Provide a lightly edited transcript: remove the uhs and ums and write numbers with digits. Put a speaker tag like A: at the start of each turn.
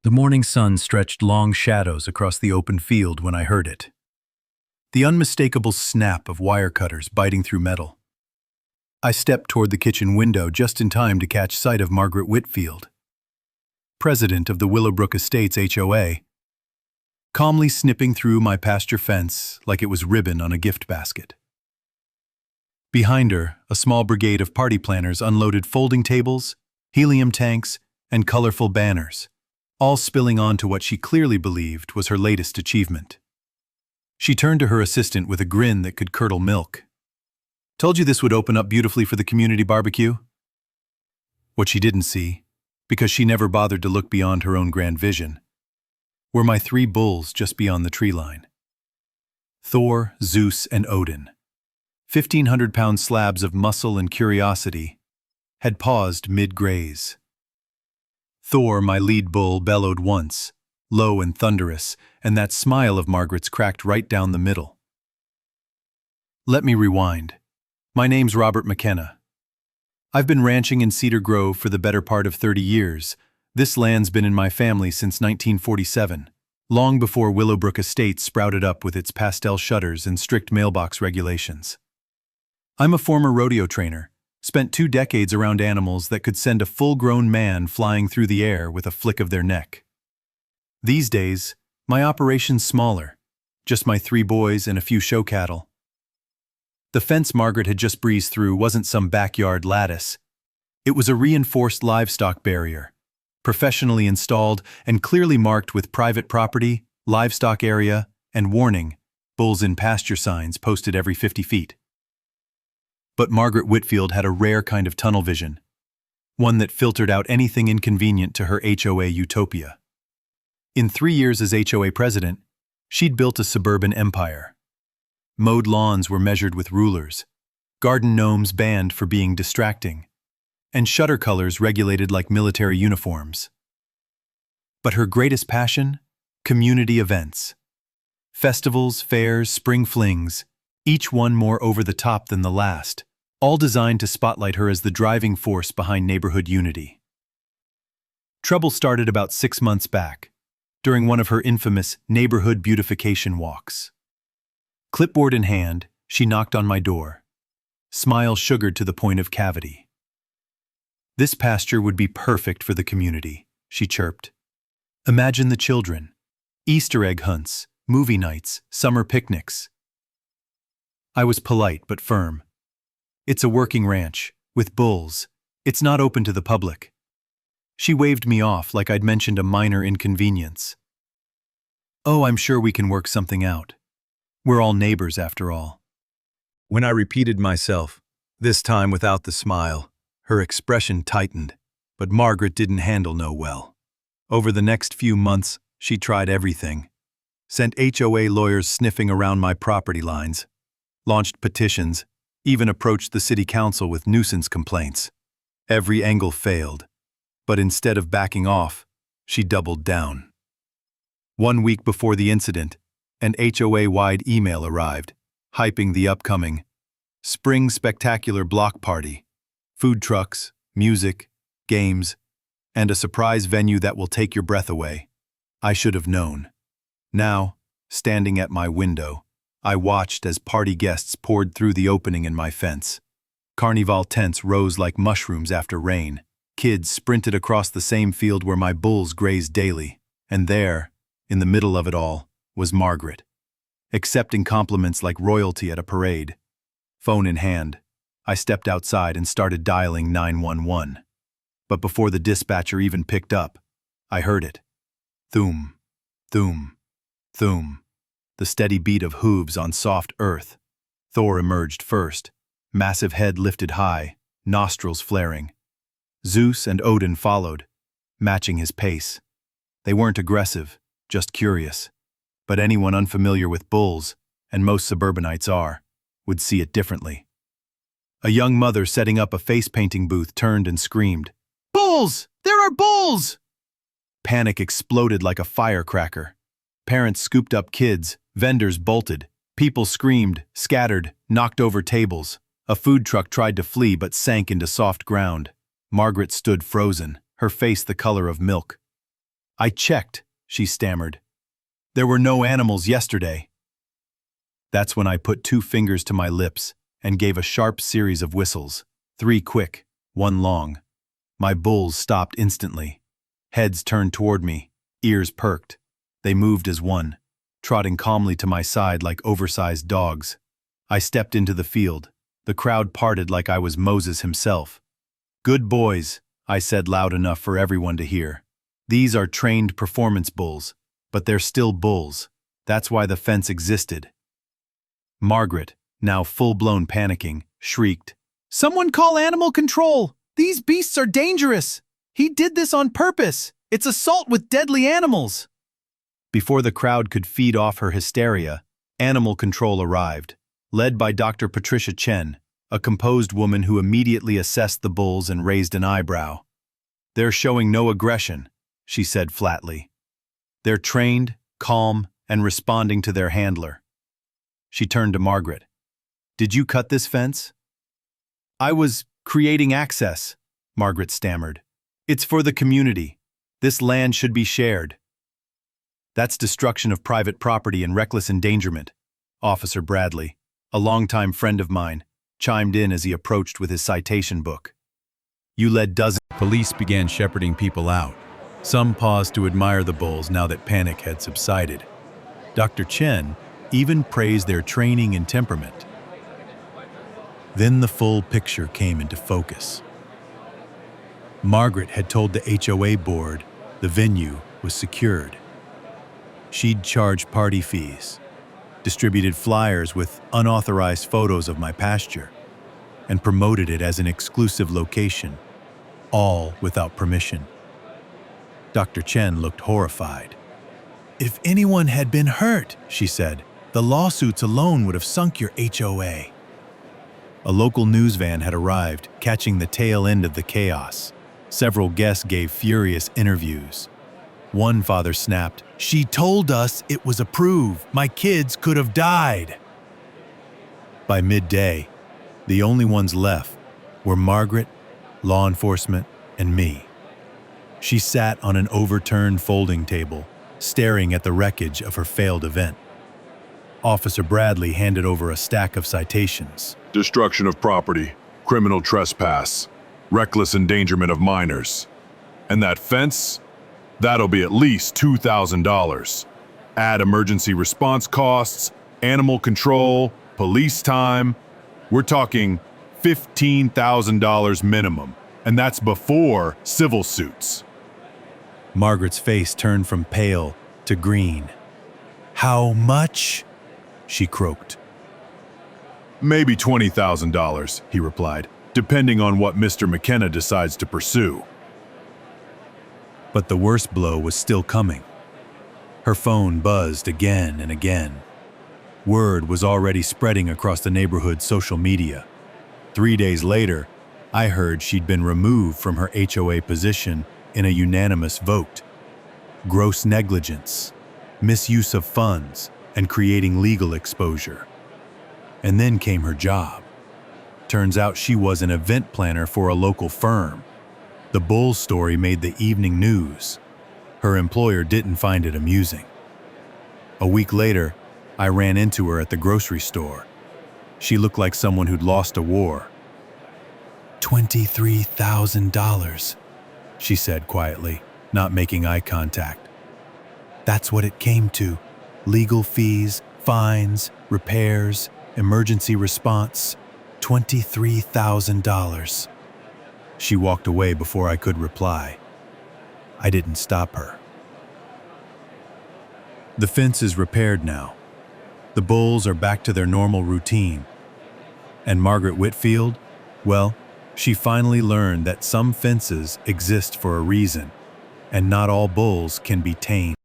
A: The morning sun stretched long shadows across the open field when I heard it. The unmistakable snap of wire cutters biting through metal. I stepped toward the kitchen window just in time to catch sight of Margaret Whitfield, president of the Willowbrook Estates HOA, calmly snipping through my pasture fence like it was ribbon on a gift basket. Behind her, a small brigade of party planners unloaded folding tables, helium tanks, and colorful banners, all spilling onto what she clearly believed was her latest achievement. She turned to her assistant with a grin that could curdle milk. "Told you this would open up beautifully for the community barbecue?" What she didn't see, because she never bothered to look beyond her own grand vision, were my three bulls just beyond the tree line. Thor, Zeus, and Odin, 1,500-pound slabs of muscle and curiosity, had paused mid-graze. Thor, my lead bull, bellowed once, low and thunderous, and that smile of Margaret's cracked right down the middle. Let me rewind. My name's Robert McKenna. I've been ranching in Cedar Grove for the better part of 30 years. This land's been in my family since 1947, long before Willowbrook Estates sprouted up with its pastel shutters and strict mailbox regulations. I'm a former rodeo trainer, spent 2 decades around animals that could send a full-grown man flying through the air with a flick of their neck. These days, my operation's smaller, just my 3 boys and a few show cattle. The fence Margaret had just breezed through wasn't some backyard lattice. It was a reinforced livestock barrier, professionally installed and clearly marked with private property, livestock area, and warning, bulls in pasture signs posted every 50 feet. But Margaret Whitfield had a rare kind of tunnel vision, one that filtered out anything inconvenient to her HOA utopia. In 3 years as HOA president, she'd built a suburban empire. Mowed lawns were measured with rulers, garden gnomes banned for being distracting, and shutter colors regulated like military uniforms. But her greatest passion? Community events. Festivals, fairs, spring flings, each one more over the top than the last, all designed to spotlight her as the driving force behind neighborhood unity. Trouble started about 6 months back, during one of her infamous neighborhood beautification walks. Clipboard in hand, she knocked on my door, smile sugared to the point of cavity. "This pasture would be perfect for the community," she chirped. "Imagine the children, Easter egg hunts, movie nights, summer picnics." I was polite but firm. "It's a working ranch, with bulls. It's not open to the public." She waved me off like I'd mentioned a minor inconvenience. "Oh, I'm sure we can work something out. We're all neighbors after all." When I repeated myself, this time without the smile, her expression tightened, but Margaret didn't handle no well. Over the next few months, she tried everything. Sent HOA lawyers sniffing around my property lines, launched petitions, even approached the city council with nuisance complaints. Every angle failed, but instead of backing off, she doubled down. 1 week before the incident, an HOA-wide email arrived, hyping the upcoming Spring Spectacular Block Party, food trucks, music, games, and a surprise venue that will take your breath away. I should have known. Now, standing at my window, I watched as party guests poured through the opening in my fence. Carnival tents rose like mushrooms after rain. Kids sprinted across the same field where my bulls grazed daily. And there, in the middle of it all, was Margaret, accepting compliments like royalty at a parade. Phone in hand, I stepped outside and started dialing 911. But before the dispatcher even picked up, I heard it. Thoom, thoom, thoom. The steady beat of hooves on soft earth. Thor emerged first, massive head lifted high, nostrils flaring. Zeus and Odin followed, matching his pace. They weren't aggressive, just curious. But anyone unfamiliar with bulls, and most suburbanites are, would see it differently. A young mother setting up a face-painting booth turned and screamed, "Bulls! There are bulls!" Panic exploded like a firecracker. Parents scooped up kids, vendors bolted, people screamed, scattered, knocked over tables. A food truck tried to flee but sank into soft ground. Margaret stood frozen, her face the color of milk. I checked, she stammered. There were no animals yesterday. That's when I put 2 fingers to my lips and gave a sharp series of whistles, 3 quick, 1 long. My bulls stopped instantly. Heads turned toward me, ears perked. They moved as one, trotting calmly to my side like oversized dogs. I stepped into the field. The crowd parted like I was Moses himself. "Good boys," I said loud enough for everyone to hear. "These are trained performance bulls, but they're still bulls. That's why the fence existed." Margaret, now full-blown panicking, shrieked, "Someone call animal control! These beasts are dangerous! He did this on purpose! It's assault with deadly animals!" Before the crowd could feed off her hysteria, animal control arrived, led by Dr. Patricia Chen, a composed woman who immediately assessed the bulls and raised an eyebrow. "They're showing no aggression," she said flatly. "They're trained, calm, and responding to their handler." She turned to Margaret. "Did you cut this fence?" "I was creating access," Margaret stammered. "It's for the community. This land should be shared." "That's destruction of private property and reckless endangerment," Officer Bradley, a longtime friend of mine, chimed in as he approached with his citation book. "You led dozens." Police began shepherding people out. Some paused to admire the bulls now that panic had subsided. Dr. Chen even praised their training and temperament. Then the full picture came into focus. Margaret had told the HOA board the venue was secured. She'd charged party fees, distributed flyers with unauthorized photos of my pasture, and promoted it as an exclusive location, all without permission. Dr. Chen looked horrified. "If anyone had been hurt," she said, "the lawsuits alone would have sunk your HOA." A local news van had arrived, catching the tail end of the chaos. Several guests gave furious interviews. One father snapped, "She told us it was approved. My kids could have died." By midday, the only ones left were Margaret, law enforcement, and me. She sat on an overturned folding table, staring at the wreckage of her failed event. Officer Bradley handed over a stack of citations.
B: Destruction of property, criminal trespass, reckless endangerment of minors. And that fence? That'll be at least $2,000. Add emergency response costs, animal control, police time. We're talking $15,000 minimum, and that's before civil suits.
A: Margaret's face turned from pale to green. "How much?" she croaked.
B: Maybe $20,000, he replied, depending on what Mr. McKenna decides to pursue.
A: But the worst blow was still coming. Her phone buzzed again and again. Word was already spreading across the neighborhood's social media. 3 days later, I heard she'd been removed from her HOA position in a unanimous vote. Gross negligence, misuse of funds, and creating legal exposure. And then came her job. Turns out she was an event planner for a local firm. The bull story made the evening news. Her employer didn't find it amusing. A week later, I ran into her at the grocery store. She looked like someone who'd lost a war. $23,000, she said quietly, not making eye contact. That's what it came to. Legal fees, fines, repairs, emergency response. $23,000. She walked away before I could reply. I didn't stop her. The fence is repaired now. The bulls are back to their normal routine. And Margaret Whitfield? Well, she finally learned that some fences exist for a reason, and not all bulls can be tamed.